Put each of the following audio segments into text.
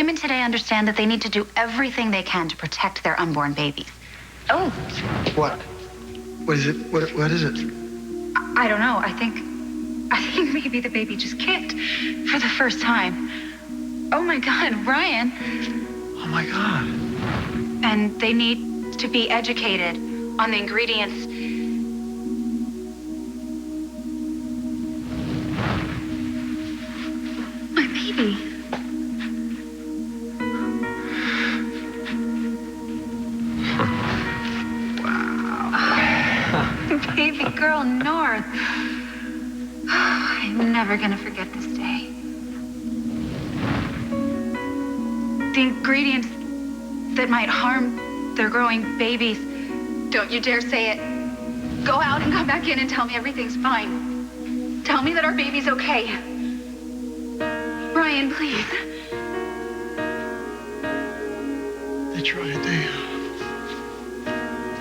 women today understand that they need to do everything they can to protect their unborn babies. Oh. What? What is it? What is it? I don't know. I think maybe the baby just kicked for the first time. Oh my God, Ryan. Oh my God. And they need to be educated on the ingredients. My baby. Wow. Baby girl North. I'm never gonna forget this day. The ingredients that might harm their growing babies. Don't you dare say it. Go out and come back in and tell me everything's fine. Tell me that our baby's okay. Ryan, please. They tried.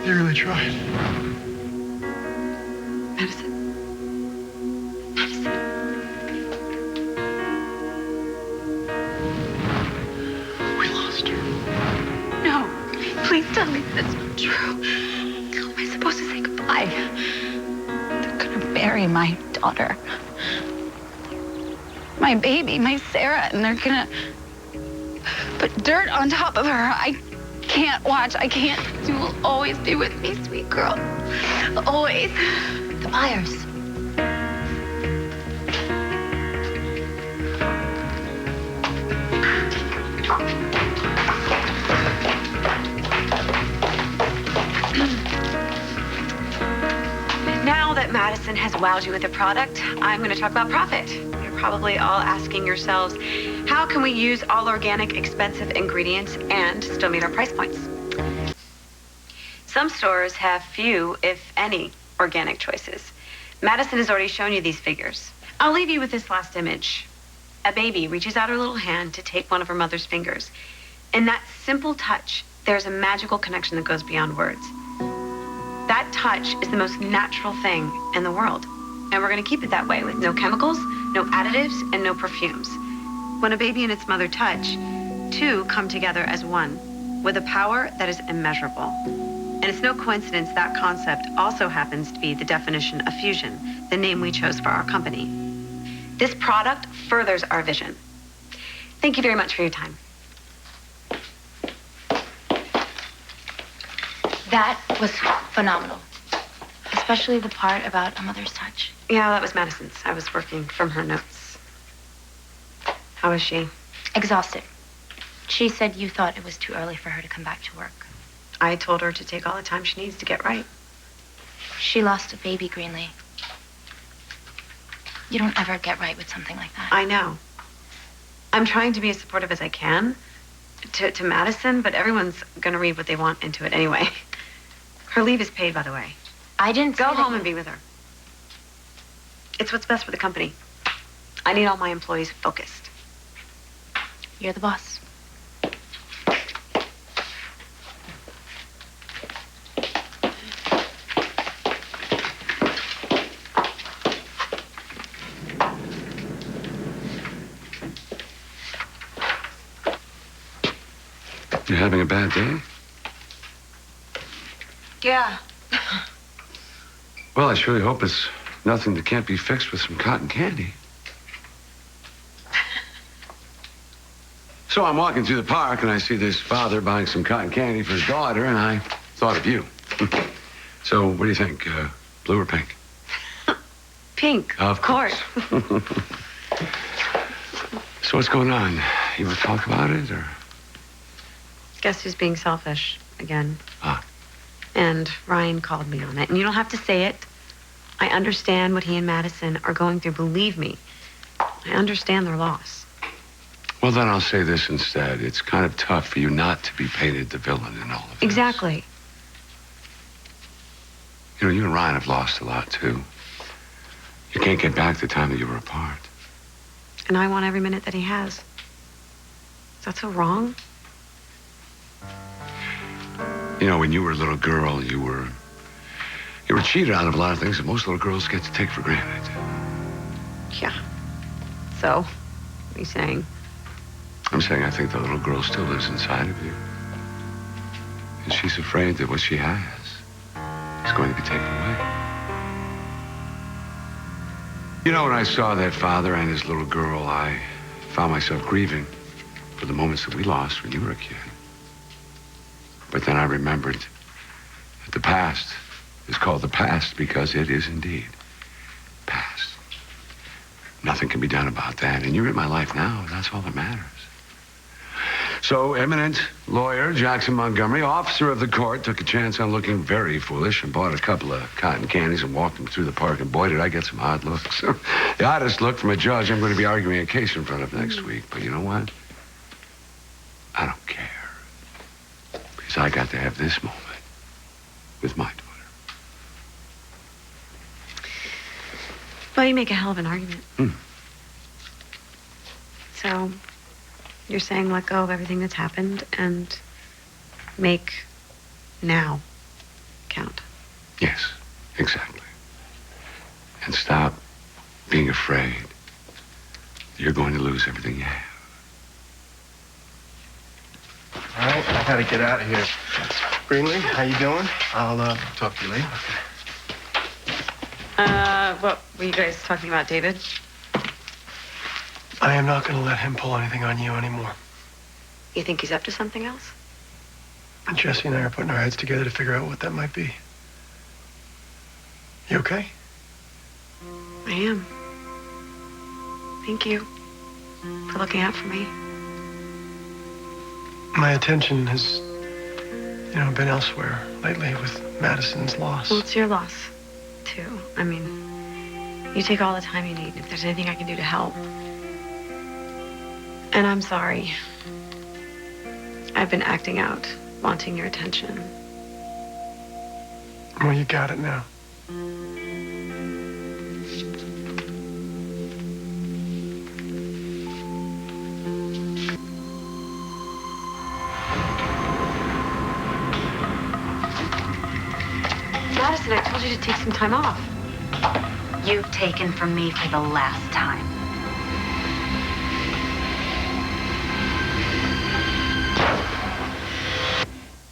They really tried. Madison. We lost her. No. Please tell me that's not true. How am I supposed to say goodbye? They're gonna bury my daughter. My baby, my Sarah, and they're gonna put dirt on top of her. I can't watch. I can't. You will always be with me, sweet girl. Always. The Myers. Now that Madison has wowed you with a product, I'm going to talk about profit. You're probably all asking yourselves, how can we use all organic, expensive ingredients and still meet our price points? Some stores have few, if any, organic choices. Madison has already shown you these figures. I'll leave you with this last image. A baby reaches out her little hand to take one of her mother's fingers. In that simple touch, there's a magical connection that goes beyond words. That touch is the most natural thing in the world. And we're going to keep it that way with no chemicals, no additives, and no perfumes. When a baby and its mother touch, two come together as one with a power that is immeasurable. And it's no coincidence that concept also happens to be the definition of fusion, the name we chose for our company. This product furthers our vision. Thank you very much for your time. That was phenomenal. Especially the part about a mother's touch. Yeah, that was Madison's. I was working from her notes. How is she? Exhausted. She said you thought it was too early for her to come back to work. I told her to take all the time she needs to get right. She lost a baby, Greenlee. You don't ever get right with something like that. I know. I'm trying to be as supportive as I can to Madison, but everyone's going to read what they want into it anyway. Her leave is paid, by the way. I didn't Go home and be with her. It's what's best for the company. I need all my employees focused. You're the boss. You having a bad day? Yeah. Well, I surely hope it's nothing that can't be fixed with some cotton candy. So I'm walking through the park and I see this father buying some cotton candy for his daughter, and I thought of you. So what do you think, blue or pink? Pink, of course. So what's going on? You want to talk about it, or? Guess who's being selfish again? Ah. And Ryan called me on it. And you don't have to say it. I understand what he and Madison are going through. Believe me. I understand their loss. Well, then I'll say this instead. It's kind of tough for you not to be painted the villain in all of this. Exactly. You know, you and Ryan have lost a lot, too. You can't get back the time that you were apart. And I want every minute that he has. Is that so wrong? You know, when you were a little girl, you were cheated out of a lot of things that most little girls get to take for granted. Yeah. So, what are you saying? I'm saying I think the little girl still lives inside of you. And she's afraid that what she has is going to be taken away. You know, when I saw that father and his little girl, I found myself grieving for the moments that we lost when you were a kid. But then I remembered that the past is called the past because it is indeed past. Nothing can be done about that. And you're in my life now, and that's all that matters. So, eminent lawyer Jackson Montgomery, officer of the court, took a chance on looking very foolish and bought a couple of cotton candies and walked them through the park. And boy, did I get some odd looks. The oddest look from a judge I'm going to be arguing a case in front of next week. But you know what? I don't care. Because I got to have this moment with my daughter. Well, you make a hell of an argument. So, you're saying let go of everything that's happened and make now count. Yes, exactly. And stop being afraid that you're going to lose everything you have. All right, I gotta get out of here. Greenlee, how you doing? I'll talk to you later. What were you guys talking about, David? I am not gonna let him pull anything on you anymore. You think he's up to something else? And Jesse and I are putting our heads together to figure out what that might be. You okay? I am. Thank you for looking out for me. My attention has, been elsewhere lately with Madison's loss. Well, it's your loss, too. I mean, you take all the time you need. If there's anything I can do to help. And I'm sorry. I've been acting out, wanting your attention. Well, you got it now. Madison, I told you to take some time off. You've taken from me for the last time.